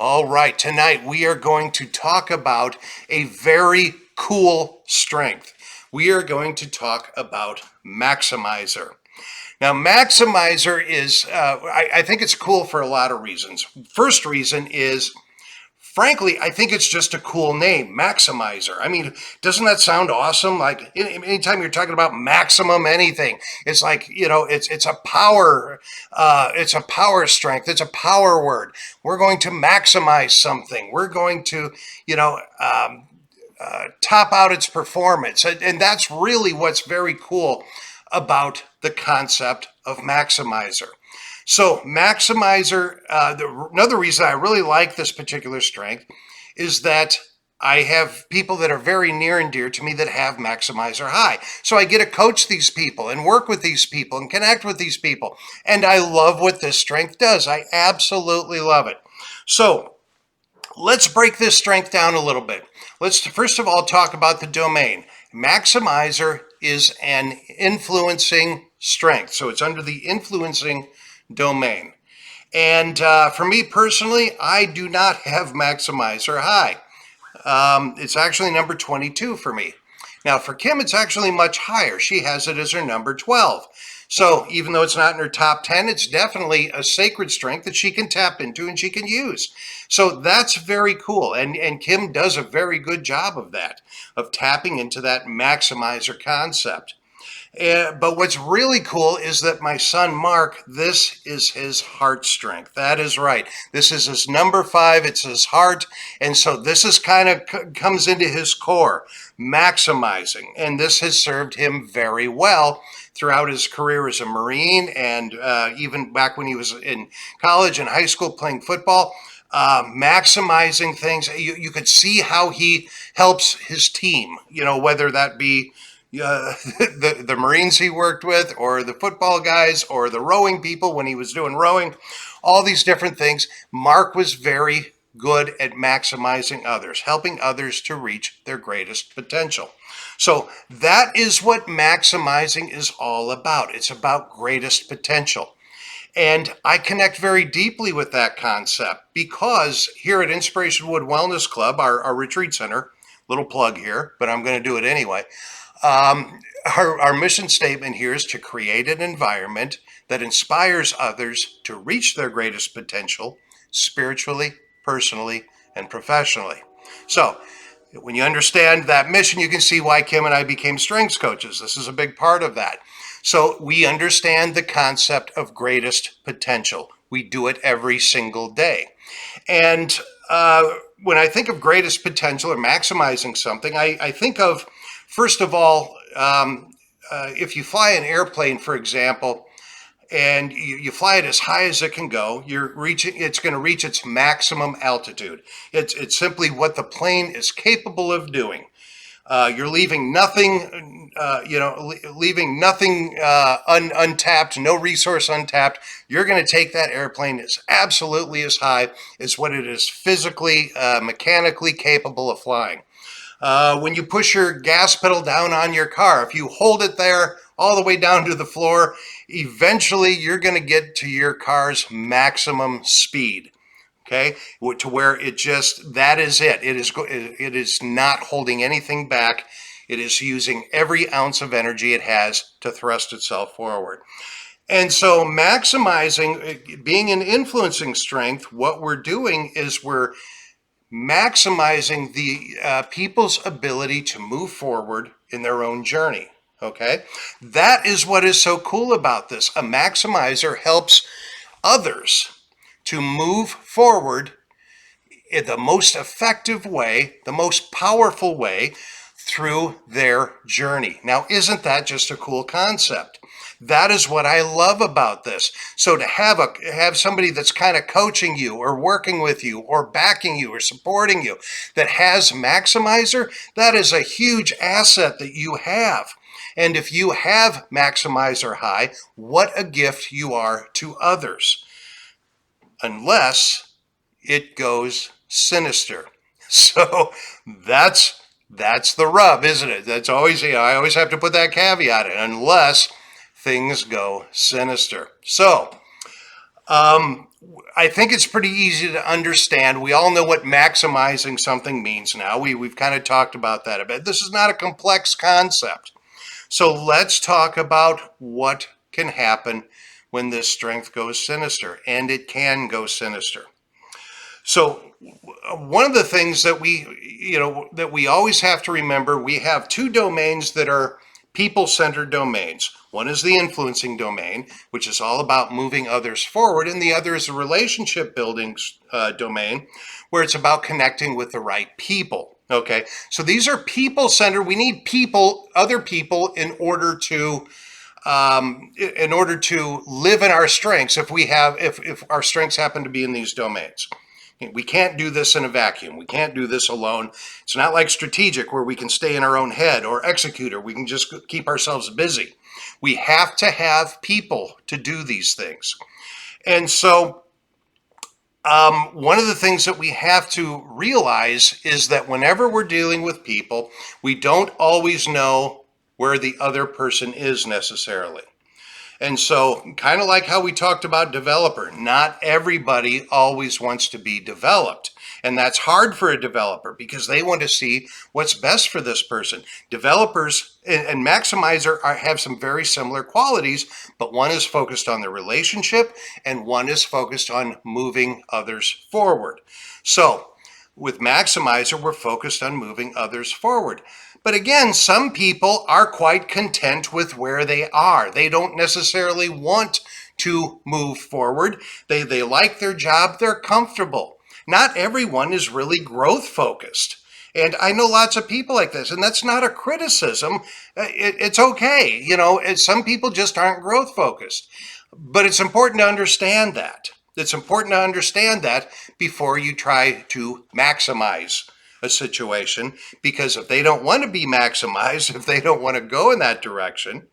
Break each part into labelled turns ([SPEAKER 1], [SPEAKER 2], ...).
[SPEAKER 1] All right, tonight we are going to talk about a very cool strength. We are going to talk about Maximizer. Now, Maximizer is, I think it's cool for a lot of reasons. First reason is, frankly, I think it's just a cool name, Maximizer. I mean, doesn't that sound awesome? Like anytime you're talking about maximum anything, it's like, it's a power, it's a power strength, it's a power word. We're going to maximize something. We're going to, you know, um, top out its performance, and that's really what's very cool about the concept of Maximizer. So Maximizer, another reason I really like this particular strength is that I have people that are very near and dear to me that have Maximizer High. So I get to coach these people and work with these people and connect with these people. And I love what this strength does. I absolutely love it. So let's break this strength down a little bit. Let's first of all talk about the domain. Maximizer is an influencing strength. So it's under the influencing domain. And for me personally, I do not have Maximizer High. It's actually number 22 for me. Now for Kim, it's actually much higher. She has it as her number 12. So even though it's not in her top 10, it's definitely a sacred strength that she can tap into and she can use. So that's very cool. And Kim does a very good job of that, of tapping into that maximizer concept. But what's really cool is that my son Mark, this is his heart strength. That is right. This is his number 5. It's his heart. And so this is kind of comes into his core, maximizing. And this has served him very well throughout his career as a Marine and even back when he was in college and high school playing football. Maximizing things. You could see how he helps his team, whether that be the Marines he worked with, or the football guys, or the rowing people when he was doing rowing, all these different things. Mark was very good at maximizing others, helping others to reach their greatest potential. So that is what maximizing is all about. It's about greatest potential. And I connect very deeply with that concept because here at Inspiration Wood Wellness Club, our retreat center, little plug here, but I'm going to do it anyway. Our mission statement here is to create an environment that inspires others to reach their greatest potential spiritually, personally, and professionally. So when you understand that mission, you can see why Kim and I became strengths coaches. This is a big part of that. So we understand the concept of greatest potential. We do it every single day. And when I think of greatest potential or maximizing something, I think of, first of all, if you fly an airplane, for example, and you fly it as high as it can go, it's going to reach its maximum altitude. It's simply what the plane is capable of doing. You're leaving nothing, untapped, no resource untapped. You're going to take that airplane as absolutely as high as what it is physically, mechanically capable of flying. When you push your gas pedal down on your car, if you hold it there all the way down to the floor, eventually you're going to get to your car's maximum speed. Okay, to where that is it. It is not holding anything back. It is using every ounce of energy it has to thrust itself forward. And so maximizing, being an influencing strength, what we're doing is we're maximizing the people's ability to move forward in their own journey. Okay, that is what is so cool about this. A maximizer helps others to move forward in the most effective way, the most powerful way through their journey. Now, isn't that just a cool concept? That is what I love about this. So to have somebody that's kind of coaching you or working with you or backing you or supporting you that has Maximizer, that is a huge asset that you have. And if you have Maximizer High, what a gift you are to others. Unless it goes sinister. So that's the rub, isn't it? That's always, I always have to put that caveat in, unless things go sinister. So I think it's pretty easy to understand. We all know what maximizing something means now. We've kind of talked about that a bit. This is not a complex concept. So let's talk about what can happen when this strength goes sinister, and it can go sinister. So one of the things that we always have to remember, we have two domains that are people-centered domains. One is the influencing domain, which is all about moving others forward, and the other is a relationship building domain, where it's about connecting with the right people. Okay, so these are people-centered. We need people, other people, in order to live in our strengths. If our strengths happen to be in these domains. We can't do this in a vacuum. We can't do this alone. It's not like strategic where we can stay in our own head, or executor. We can just keep ourselves busy. We have to have people to do these things. And so one of the things that we have to realize is that whenever we're dealing with people, we don't always know where the other person is necessarily. And so, kind of like how we talked about developer, not everybody always wants to be developed. And that's hard for a developer because they want to see what's best for this person. Developers and Maximizer have some very similar qualities, but one is focused on the relationship and one is focused on moving others forward. So, with Maximizer, we're focused on moving others forward. But again, some people are quite content with where they are. They don't necessarily want to move forward. They like their job. They're comfortable. Not everyone is really growth focused. And I know lots of people like this, and that's not a criticism. It's okay. Some people just aren't growth focused. But it's important to understand that. It's important to understand that before you try to maximize a situation, because if they don't want to be maximized, if they don't want to go in that direction,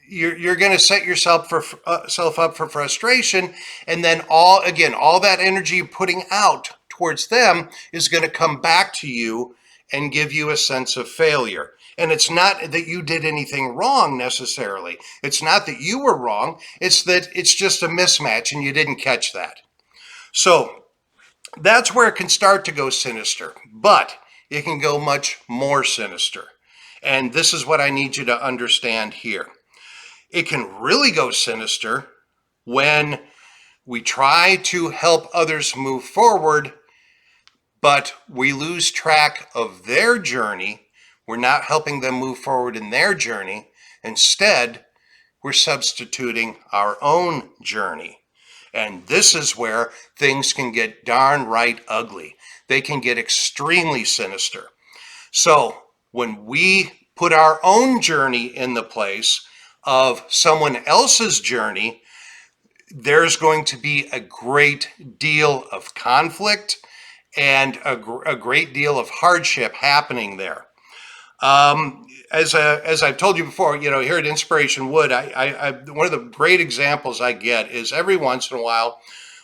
[SPEAKER 1] you're going to set yourself up for frustration, and then all that energy you're putting out towards them is going to come back to you and give you a sense of failure. And it's not that you did anything wrong necessarily. It's not that you were wrong. It's that it's just a mismatch and you didn't catch that. So that's where it can start to go sinister, but it can go much more sinister. And this is what I need you to understand here. It can really go sinister when we try to help others move forward, but we lose track of their journey. We're not helping them move forward in their journey. Instead, we're substituting our own journey. And this is where things can get darn right ugly. They can get extremely sinister. So when we put our own journey in the place of someone else's journey, there's going to be a great deal of conflict and a great deal of hardship happening there. As I've told you before, here at Inspiration Wood, one of the great examples I get is every once in a while,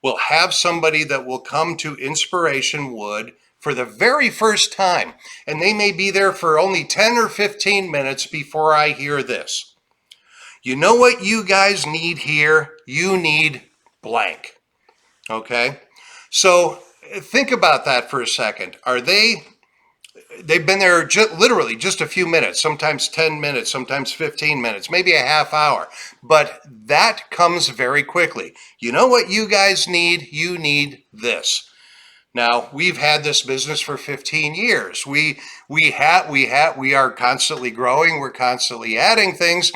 [SPEAKER 1] we'll have somebody that will come to Inspiration Wood for the very first time, and they may be there for only 10 or 15 minutes before I hear this. You know what you guys need here? You need blank. Okay? So think about that for a second. They've been there literally just a few minutes, sometimes 10 minutes, sometimes 15 minutes, maybe a half hour. But that comes very quickly. You know what you guys need? You need this. Now, we've had this business for 15 years. We are constantly growing. We're constantly adding things.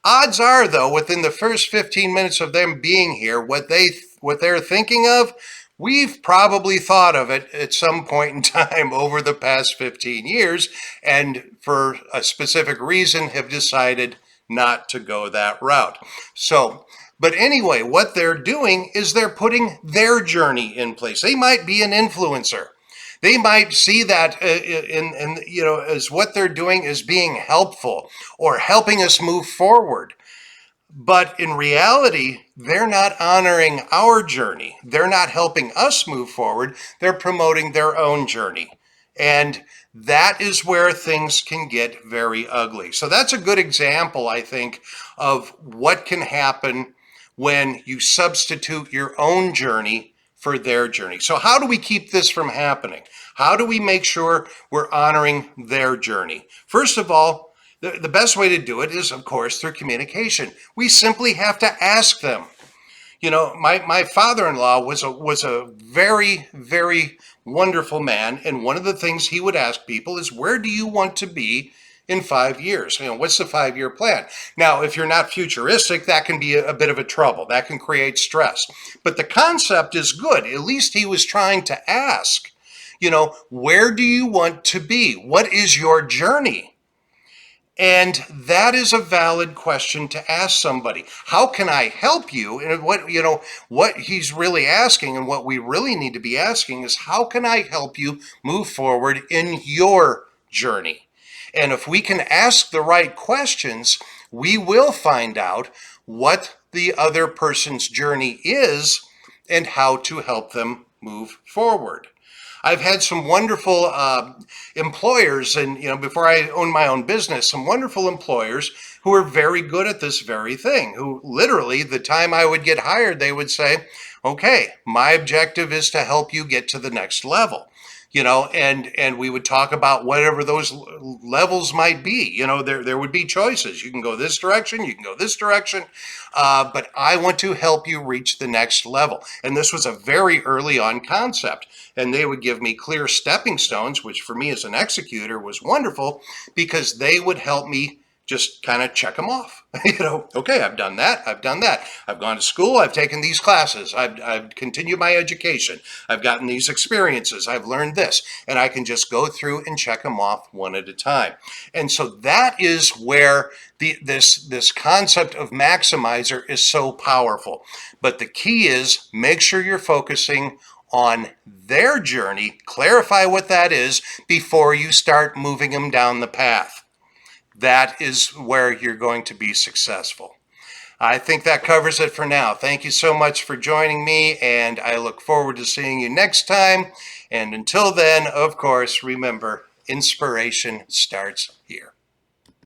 [SPEAKER 1] Odds are, though, within the first 15 minutes of them being here, what they're thinking of, we've probably thought of it at some point in time over the past 15 years, and for a specific reason have decided not to go that route. So, but anyway, what they're doing is they're putting their journey in place. They might be an influencer. They might see that as what they're doing as being helpful or helping us move forward. But in reality, they're not honoring our journey. They're not helping us move forward. They're promoting their own journey. And that is where things can get very ugly. So that's a good example, I think, of what can happen when you substitute your own journey for their journey. So how do we keep this from happening? How do we make sure we're honoring their journey? First of all, the best way to do it is, of course, through communication. We simply have to ask them. You know, my father-in-law was a very, very wonderful man, and one of the things he would ask people is, where do you want to be in 5 years? You know, what's the 5-year plan? Now, if you're not futuristic, that can be a bit of a trouble. That can create stress. But the concept is good. At least he was trying to ask, you know, where do you want to be? What is your journey? And that is a valid question to ask somebody. How can I help you? And what he's really asking, and what we really need to be asking, is how can I help you move forward in your journey? And if we can ask the right questions, we will find out what the other person's journey is and how to help them move forward. I've had some wonderful employers, and before I owned my own business, some wonderful employers who were very good at this very thing, who literally, the time I would get hired, they would say, okay, my objective is to help you get to the next level. And we would talk about whatever those levels might be. There would be choices. You can go this direction, you can go this direction, but I want to help you reach the next level. And this was a very early on concept. And they would give me clear stepping stones, which for me as an executor was wonderful, because they would help me just kind of check them off. Okay, I've done that. I've done that. I've gone to school. I've taken these classes. I've continued my education. I've gotten these experiences. I've learned this. And I can just go through and check them off one at a time. And so that is where this concept of maximizer is so powerful. But the key is, make sure you're focusing on their journey, clarify what that is before you start moving them down the path. That is where you're going to be successful. I think that covers it for now. Thank you so much for joining me, and I look forward to seeing you next time. And until then, of course, remember, inspiration starts here.